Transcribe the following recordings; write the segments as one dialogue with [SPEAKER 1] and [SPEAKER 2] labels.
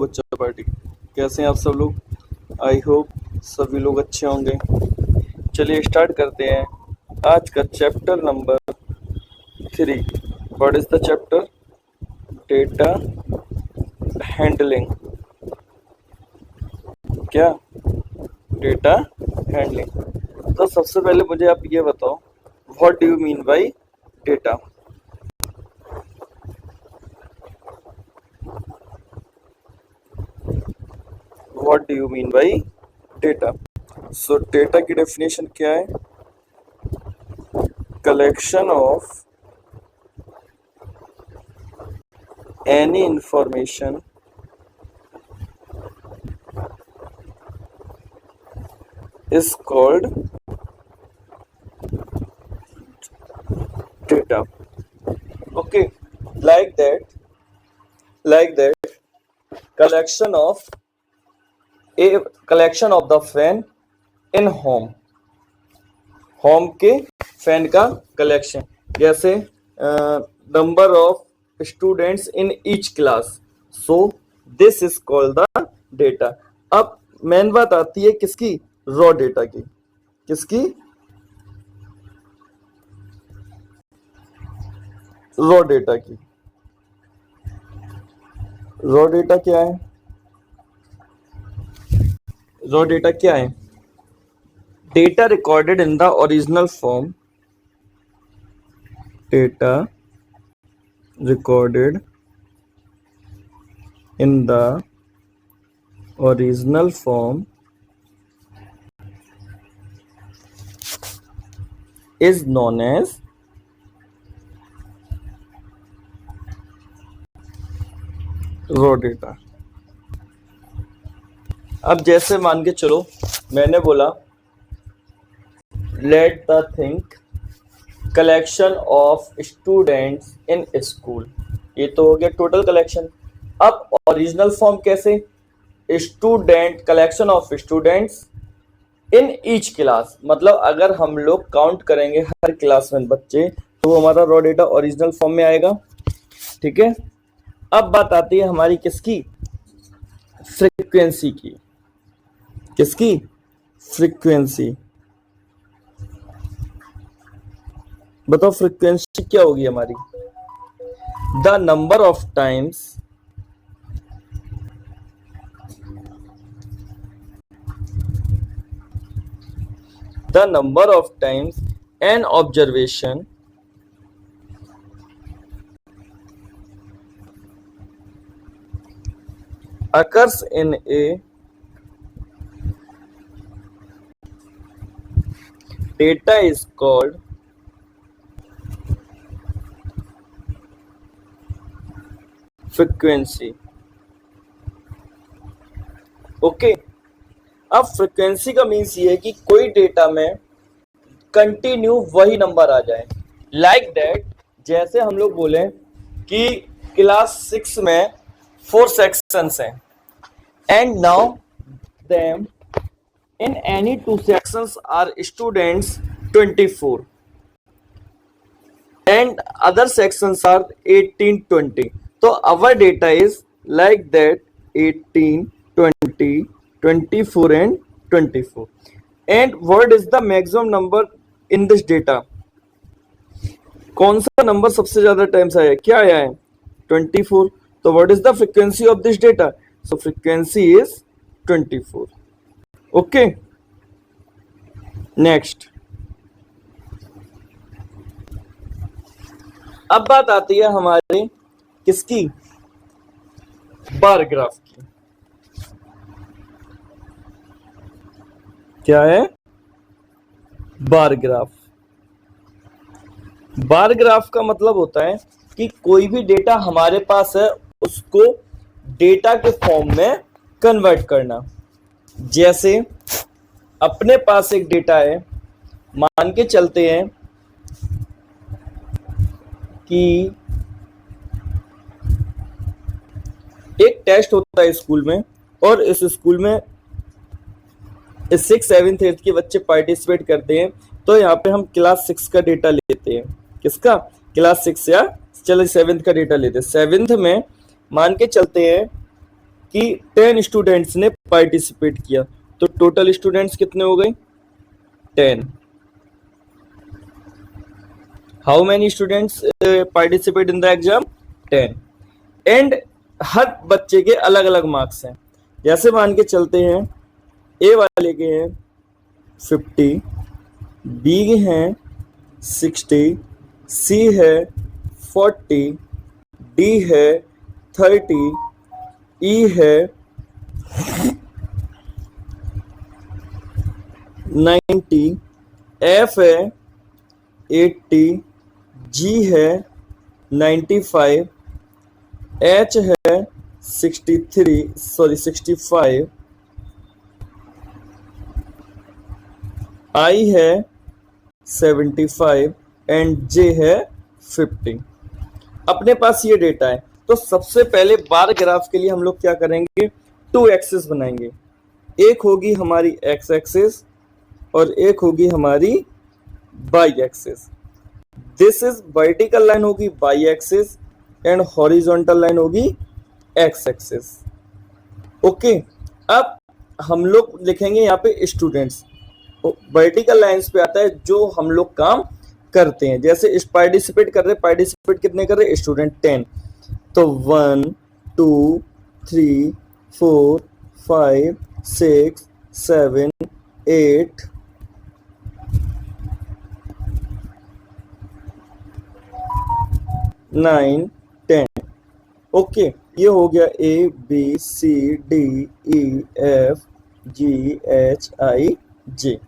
[SPEAKER 1] बच्चा पार्टी। कैसे हैं आप सब लोग? आई होप सभी लोग अच्छे होंगे। चलिए स्टार्ट करते हैं आज का chapter number 3। What is the chapter? Data handling. क्या? Data handling. तो सबसे पहले मुझे आप ये बताओ, what do you mean by data? What do you mean by data? So data की डेफिनेशन क्या है? Collection of any information is called data. Okay, like that collection of the fan in home के fan का collection. जैसे number of students in each class, so this is called the data. अब main बात आती है किसकी? Raw data की। किसकी? रॉ डेटा की। रॉ डेटा क्या है? रॉ डेटा क्या है? Data recorded in the original form. Data recorded in the original form is known as raw data। अब जैसे मान के चलो मैंने बोला let the think collection of students in school, ये तो हो गया टोटल कलेक्शन। अब ओरिजिनल फॉर्म कैसे? Student, collection of students in each class, मतलब अगर हम लोग काउंट करेंगे हर क्लास में बच्चे तो हमारा रॉ डेटा ओरिजिनल फॉर्म में आएगा। ठीक है। अब बात आती है हमारी किसकी? फ्रीक्वेंसी की। किसकी? फ्रीक्वेंसी। बताओ फ्रीक्वेंसी क्या होगी हमारी? The number of times an observation occurs in a data is called frequency. Okay. अब फ्रीक्वेंसी का मीन्स ये है कि कोई डेटा में कंटिन्यू वही नंबर आ जाए। लाइक दैट, जैसे हम लोग बोले कि क्लास 6 में 4 सेक्शंस हैं and now them in any 2 sections are students 24 and other sections are 18, 20. So our data is like that 18, 20, 24 and 24. And what is the maximum number in this data? कौन सा number सबसे ज्यादा times आया है? क्या आया है? 24. तो what is the frequency of this data? So frequency is 24. Okay. Next. अब बात आती है हमारे किसकी? बार ग्राफ की। क्या है? Bar graph. बार ग्राफ का मतलब होता है कि कोई भी डेटा हमारे पास है उसको डेटा के फॉर्म में कन्वर्ट करना। जैसे अपने पास एक डेटा है, मान के चलते हैं कि एक टेस्ट होता है स्कूल में और इस स्कूल में 6, 7, 8 के बच्चे पार्टिसिपेट करते हैं। तो यहाँ पे हम क्लास 6 का डेटा लेते हैं। किसका? क्लास 6 या चलो 7th का डेटा लेते हैं। 7th में मान के चलते हैं कि 10 स्टूडेंट्स ने पार्टिसिपेट किया, तो टोटल स्टूडेंट्स कितने हो गए? 10. How many students participate in the exam? 10. And हर बच्चे के अलग अलग मार्क्स हैं। जैसे मान के चलते हैं ए वाले के हैं 50, बी के हैं 60, सी है 40, डी है 30, ई है 90, एफ है 80, जी है 95, एच है 65, आई है 75 एंड जे है 50। अपने पास ये डेटा है, तो सबसे पहले बार ग्राफ के लिए हम लोग क्या करेंगे? 2 एक्सिस बनाएंगे। एक होगी हमारी एक्स एक्सिस और एक होगी हमारी Y axis. This is vertical line होगी Y axis and horizontal line होगी एक्स एक्सिस। ओके, अब हम लोग लिखेंगे यहाँ पे स्टूडेंट्स। वर्टिकल लाइंस पे आता है जो हम लोग काम करते हैं। जैसे इस पार्टिसिपेट कर रहे, पार्टिसिपेट कितने कर रहे? स्टूडेंट 10। तो 1 2 3 4 5 6 7 8 9 10। ओके, ये हो गया A B C D E F G H I J.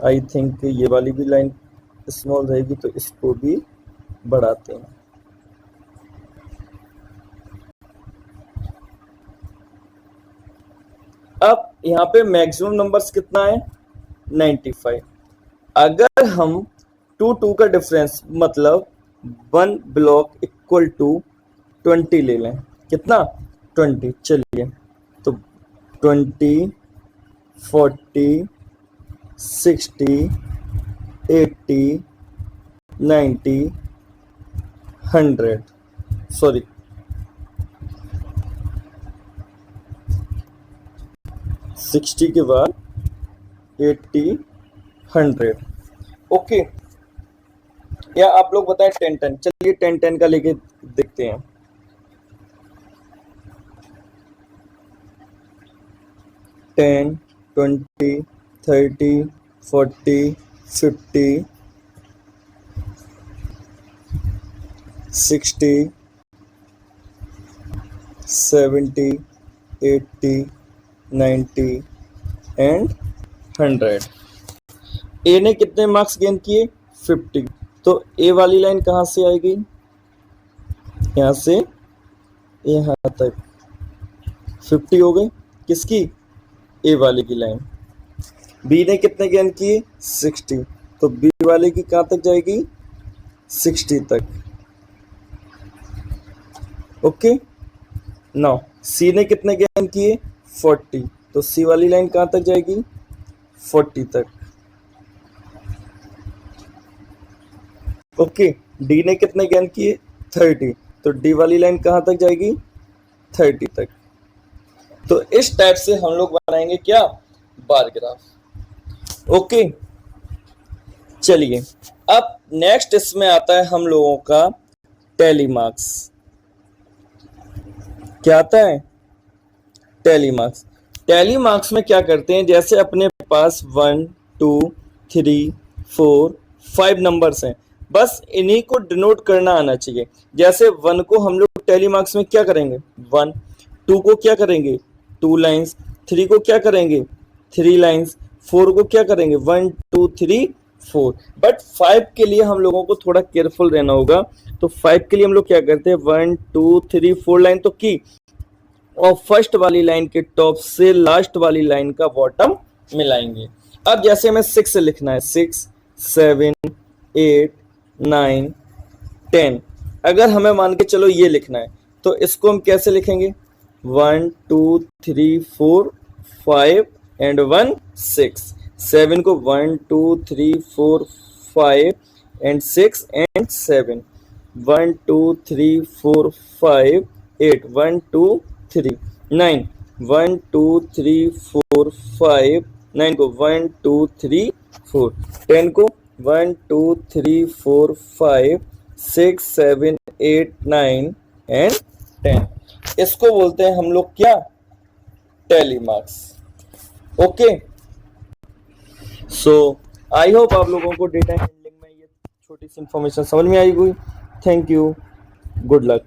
[SPEAKER 1] I think ये वाली भी लाइन स्मॉल रहेगी, तो इसको भी बढ़ाते हैं। अब यहाँ पे मैक्सिमम नंबर्स कितना है? 95। अगर हम 2 का डिफरेंस मतलब 1 ब्लॉक इक्वल टू 20 ले लें, कितना? 20। चलिए, तो 20 40 60 80 90 100 सॉरी 60 के बाद 80 100। ओके, या आप लोग बताएं 10-10। चलिए 10-10 का लेके देखते हैं। 10 20 30 40 50 60 70 80 90 एंड 100। ए ने कितने मार्क्स गेन किए? 50। तो ए वाली लाइन कहाँ से आएगी? यहाँ से यहाँ तक 50 हो गई। किसकी? ए वाले की लाइन। बी ने कितने गेन किए? 60। तो बी वाले की कहाँ तक जाएगी? 60 तक। ओके, नाउ सी ने कितने गेन किए? 40। तो सी वाली लाइन कहाँ तक जाएगी? 40 तक। ओके, डी ने कितने गेन किए? 30। तो डी वाली लाइन कहाँ तक जाएगी? 30 तक। तो इस टाइप से हम लोग बनाएंगे क्या? Bar graph. ओके, चलिए अब नेक्स्ट इसमें आता है हम लोगों का टैली मार्क्स। क्या आता है? Tally marks. टैली मार्क्स में क्या करते हैं? जैसे अपने पास 1 2 3 4 5 नंबर्स हैं, बस इन्हीं को डिनोट करना आना चाहिए। जैसे 1 को हम लोग टैली मार्क्स में क्या करेंगे? 1। 2 को क्या करेंगे? 2 लाइन्स। 3 को क्या करेंगे? 3 लाइन्स। 4 को क्या करेंगे? 1 2 3 4। बट 5 के लिए हम लोगों को थोड़ा केयरफुल रहना होगा। तो 5 के लिए हम लोग क्या करते हैं? 1 2 3 4 लाइन तो की, और फर्स्ट वाली लाइन के टॉप से लास्ट वाली लाइन का बॉटम मिलाएंगे। अब जैसे हमें 6 लिखना है, 6 7 8 9 10। अगर हमें मान के चलो ये लिखना है, तो इसको हम कैसे लिखेंगे? 1 2 3 4 5 एंड 1 6। 7 को 1 2 3 4 5 एंड 6 एंड 7। 1 2 3 4 5 8 1 2 3। 9 1 2 3 4 5 9 को 1 2 3 4 10 को 1 2 3 4 5 6 7 8 9 एंड 10। इसको बोलते हैं हम लोग क्या, tally marks. Okay, so I hope आप लोगों को डेटा हैंडलिंग में ये छोटी सी इंफॉर्मेशन समझ में आई हुई। Thank you, good luck.